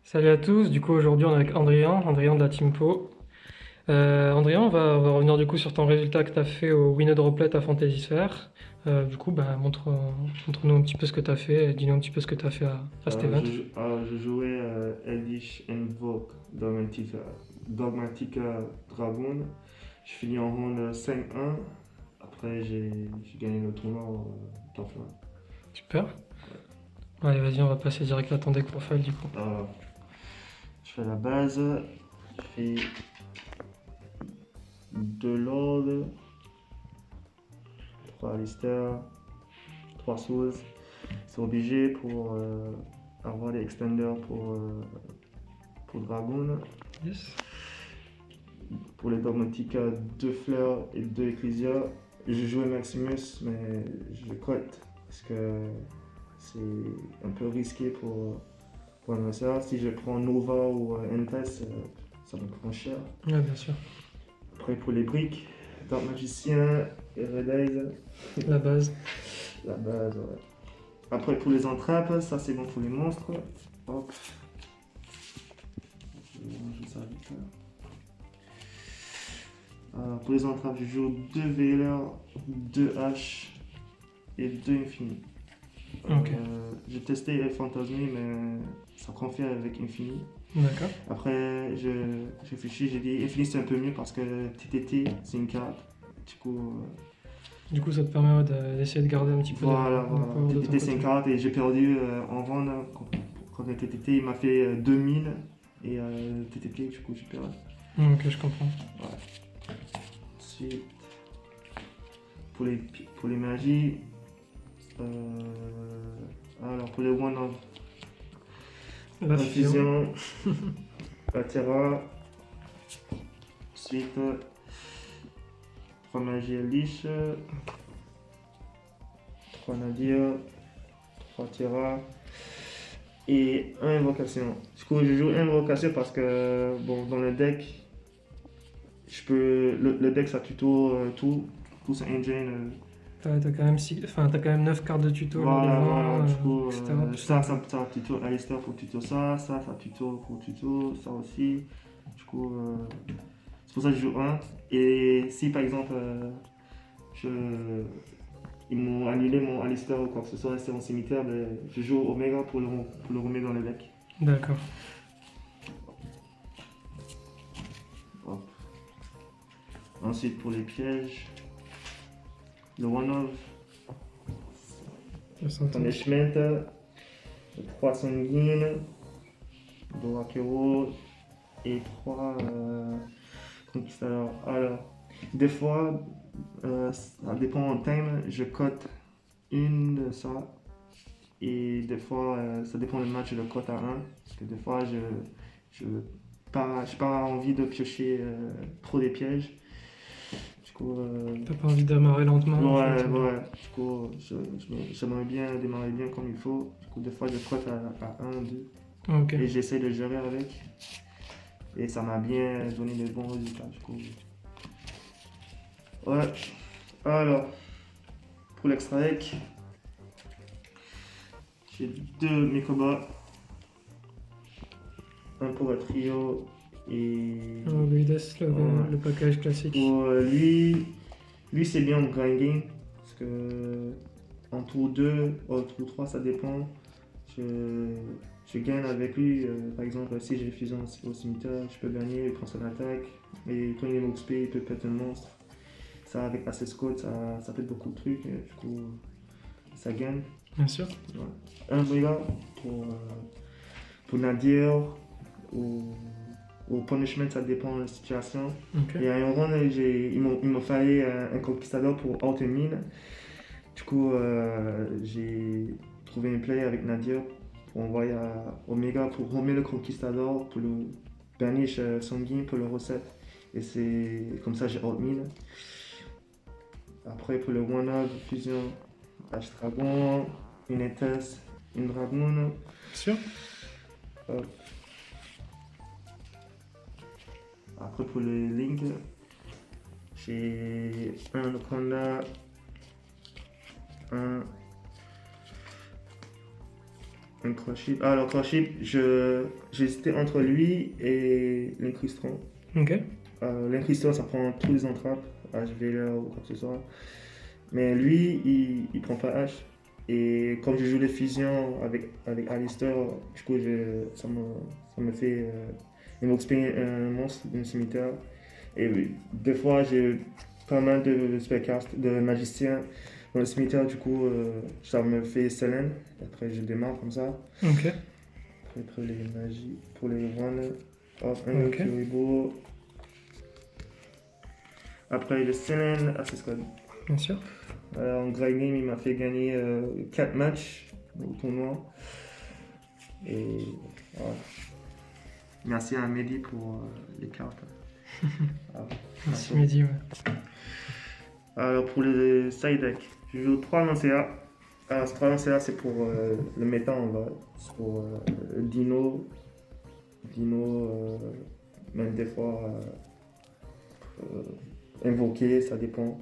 Salut à tous, du coup aujourd'hui on est avec Andrian de la Team Po. Andrian, on va revenir du coup sur ton résultat que tu as fait au Winner Droplet à Fantasy Sphere. Du coup, montre-nous un petit peu ce que tu as fait, et dis-nous un petit peu ce que tu as fait à cet event. Je jouais Eldish Invoke Dogmatica Dragon. Je finis en round 5-1. Après, j'ai gagné le tournoi top 1. Super. Allez, vas-y, on va passer direct à ton deck profile du coup. Je fais la base. Je fais 2 Lords, 3 Alistair, 3 Souls. C'est obligé pour avoir des extenders pour Dragon. Yes. Pour les Dogmatica, 2 fleurs et 2 Ecclesia. Je jouais Maximus, mais je cote parce que c'est un peu risqué pour un ça. Si je prends Nova ou Entes, ça me prend cher. Ouais, bien sûr. Après, pour les briques, Dark Magicien et Red Eyes, La base. la base, ouais. Après, pour les entrappes, ça c'est bon pour les monstres. Hop. Je vais ranger ça vite là. Pour les entraves, je joue 2 VLR, 2 H et 2 Infini. Ok. J'ai testé Fantasmy, mais ça confère avec Infini. D'accord. Après, j'ai réfléchi, j'ai dit Infini c'est un peu mieux parce que TTT c'est une carte. Du coup, Du coup, ça te permet d'essayer de garder un petit peu voilà, de voilà. power de ton TTT c'est une côté. carte et j'ai perdu en vente quand le TTT il m'a fait 2000 et TTT, du coup j'ai perdu. Ok, je comprends. Ensuite, pour les magies, alors pour les one-off, La fusion. infusion, Patera, ensuite 3 magies Elish, 3 Nadir, 3 Terra et 1 invocation. Du coup, je joue 1 invocation parce que, bon, dans le deck, le deck ça tuto tout ça engine. T'as quand même 9 cartes de tuto là Voilà, devant, voilà, du coup, etc. ça tuto Alistair pour tuto ça tuto pour tuto ça aussi. Du coup, c'est pour ça que je joue un. Et si par exemple, ils m'ont annulé mon Alistair ou quoi que ce soit, c'est en cimetière, ben, je joue Omega pour le remettre dans le deck. D'accord. Hop. Ensuite, pour les pièges, le one-off, Je sens ton- punishment, le 3 sanguine, Dorakero et 3 conquistadors. Alors, des fois, ça dépend en time, je cote une de ça. Et des fois, ça dépend du match, je le cote à 1. Parce que des fois, je j'ai pas envie de piocher trop des pièges. Du coup, T'as pas envie d'amarrer lentement en ouais, fait. ouais. Du coup, j'aimerais bien démarrer bien comme il faut. Du coup, des fois, je cote à 1, 2. Ok. Et j'essaie de gérer avec. Et ça m'a bien donné des bons résultats. Du coup, ouais. Alors, pour l'extra deck, j'ai 2 Mikoba, un pour le trio et Guides, le package classique. pour lui c'est bien en grinding parce que en tour 2 ou tour 3 ça dépend. Je gagne avec lui, par exemple si j'ai fusion au cimetière, je peux gagner, il prend son attaque et quand il est XP il peut péter un monstre. Ça avec Access Code ça fait beaucoup de trucs, et du coup ça gagne. Bien sûr. Ouais. Un Brigand pour Nadir ou Punishment, ça dépend de la situation. Ok. Et à un moment, il m'a fallu un conquistador pour out mine. Du coup, j'ai trouvé une play avec Nadir pour envoyer à Omega pour remettre le conquistador, pour le banish sanguine, pour le reset. Et c'est comme ça j'ai out mine. Après, pour le one-up, fusion, H-Dragon, une Etes, une Dragon. Sûr. Hop. Après pour les links, j'ai un Anaconda, un Un crochet. Alors, crochet, j'hésitais entre lui et l'incrustant. Ok. L'incrustant, ça prend tous les entrappes, HVLR ou quoi que ce soit. Mais lui, il prend pas H. Et comme je joue les fusions avec Alistair, du coup, ça me fait invoquer un monstre d'un cimetière. Et oui, des fois, j'ai pas mal de spellcast, de magiciens dans le cimetière, du coup, ça me fait Selene. Après, je démarre comme ça. Ok. Après, pour les magies, pour les one of un Ok. Kyoribo. Après, le Selene Access Code. Bien sûr. En Grey Game, il m'a fait gagner 4 matchs au tournoi. Et voilà. Merci à Mehdi pour les cartes. Merci Mehdi, ouais. Alors pour les side decks, je joue 3 Lancea. Alors ce 3 Lancea c'est pour le méta en bas. C'est pour Dino. Même des fois invoquer, ça dépend.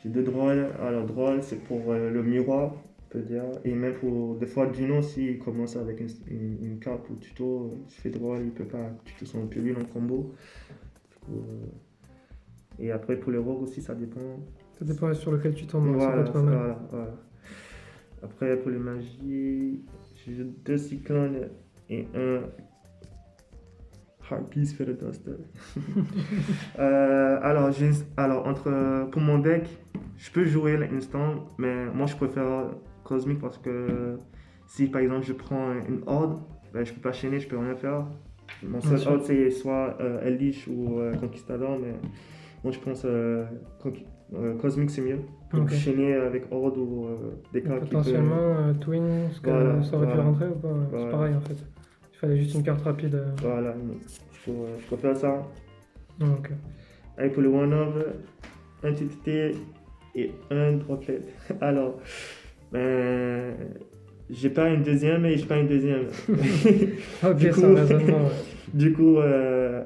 J'ai 2 drôles. Alors drôle c'est pour le miroir, on peut dire. Et même pour des fois Dino s'il commence avec une carte pour tuto, je fais drôle, il peut pas tuto son purine en combo. Du coup, et après pour les rogues aussi ça dépend. Ça dépend sur lequel tu tombes, Voilà, ça peut être pas mal. voilà. Après pour les magies, j'ai 2 cyclones et un Harpies Feather Duster. Pour mon deck, je peux jouer l'instant, mais moi je préfère Cosmic parce que si par exemple je prends une horde, ben, je peux pas chaîner, je peux rien faire. Mon seul horde c'est soit Eldritch ou Conquistador, mais moi je pense Cosmic c'est mieux pour chaîner avec horde ou des cartes qui potentiellement Twin, ça aurait pu rentrer ou pas? Voilà. C'est pareil en fait. Il fallait juste une carte rapide. Voilà, je préfère ça. Ok. Et pour le one-of, un TTT et un droplet. Alors, j'ai pas une deuxième et j'ai pas une deuxième. Ok, c'est un raisonnement. Ouais. Du coup,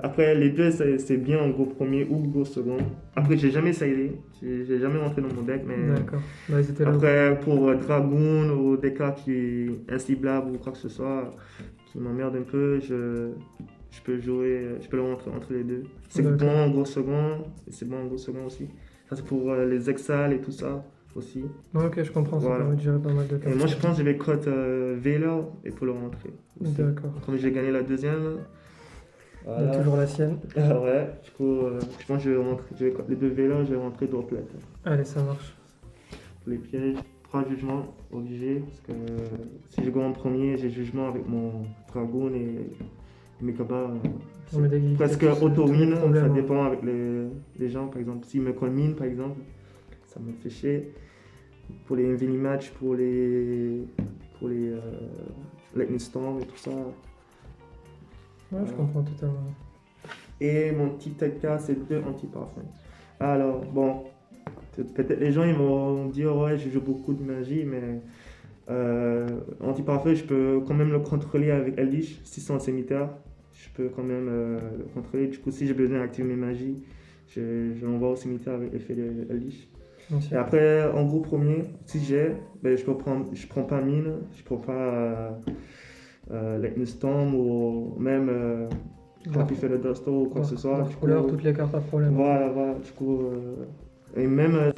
après les deux, c'est bien en gros premier ou gros second. Après, j'ai jamais sidé, j'ai jamais rentré dans mon deck. Mais d'accord. Bah, ils étaient là. Après, pour Dragoon ou des cartes qui inciblables ou quoi que ce soit, qui m'emmerdent un peu, je peux jouer, je peux le rentrer entre les deux. C'est bon en gros second, et c'est bon en gros second aussi. Ça, c'est pour les exals et tout ça aussi. Ok, je comprends, ça permet de gérer pas mal de cartes. Et moi, je pense que je vais cote Veiler et pour le rentrer. Aussi. D'accord. Comme j'ai gagné la deuxième. Voilà. Il y a toujours la sienne. Ouais, du coup, je pense que je vais cote les deux Veiler, je vais rentrer droplet. Allez, ça marche. Pour les pièges, 3 jugements obligés, parce que si je go en premier, j'ai jugement avec mon Dragoon et mes cabas. Presque auto-win, ça dépend avec les gens, par exemple. S'ils me call mine, par exemple, ça me fait chier. Pour les Invini Match, pour les Lightning Storm et tout ça. Ouais, je comprends totalement. Et mon petit TK, c'est 2 anti-parfums. Alors, bon, peut-être les gens ils vont dire ouais, je joue beaucoup de magie, mais anti-parfum, je peux quand même le contrôler avec Eldritch, si c'est en cimetière. Je peux quand même le contrôler. Du coup, si j'ai besoin d'activer mes magies, je l'envoie au cimetière avec l'effet de Eldritch. Et après, en gros premier, si j'ai, ben, je prends pas mine, je prends pas Lightning Storm ou même Happy Feather Duster ou quoi que ce soit. Couleur, toutes les cartes à problème. Voilà, du coup, et même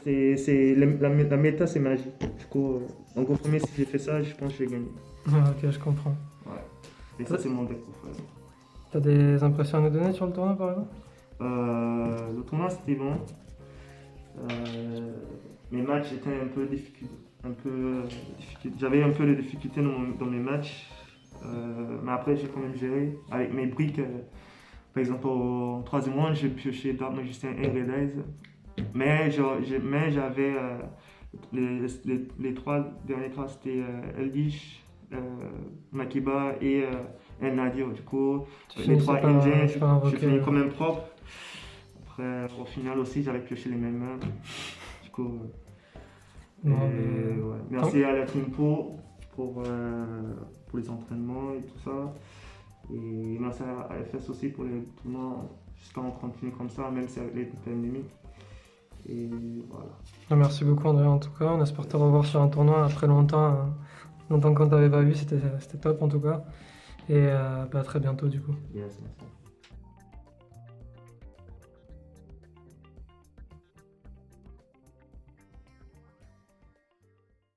la méta c'est magie. Du coup, en gros premier, si j'ai fait ça, je pense que j'ai gagné. Ah, ok, je comprends. Ouais. Et ça, c'est mon deck pour faire. T'as des impressions à nous donner sur le tournoi par exemple? Le tournoi c'était bon. Mes matchs étaient un peu difficiles. J'avais un peu de difficultés dans mes matchs. Mais après j'ai quand même géré avec mes briques. Par exemple au 3e round j'ai pioché Dark Magician et Red Eyes. Mais j'avais les 3 derniers cartes c'était Eldritch, Makiba et Nadir. Du coup les 3 engines je finis quand même propre. Après, au final aussi, j'avais pioché les mêmes mains. Du coup, ouais. Merci à la Teampo pour les entraînements et tout ça. Et merci à FS aussi pour les tournois. J'espère qu'on continue comme ça, même si avec les pandémies. Et voilà. Ah, merci beaucoup André en tout cas, on espère te revoir sur un tournoi après longtemps, longtemps qu'on t'avait pas vu, c'était top en tout cas. Et à très bientôt du coup. Yes, merci.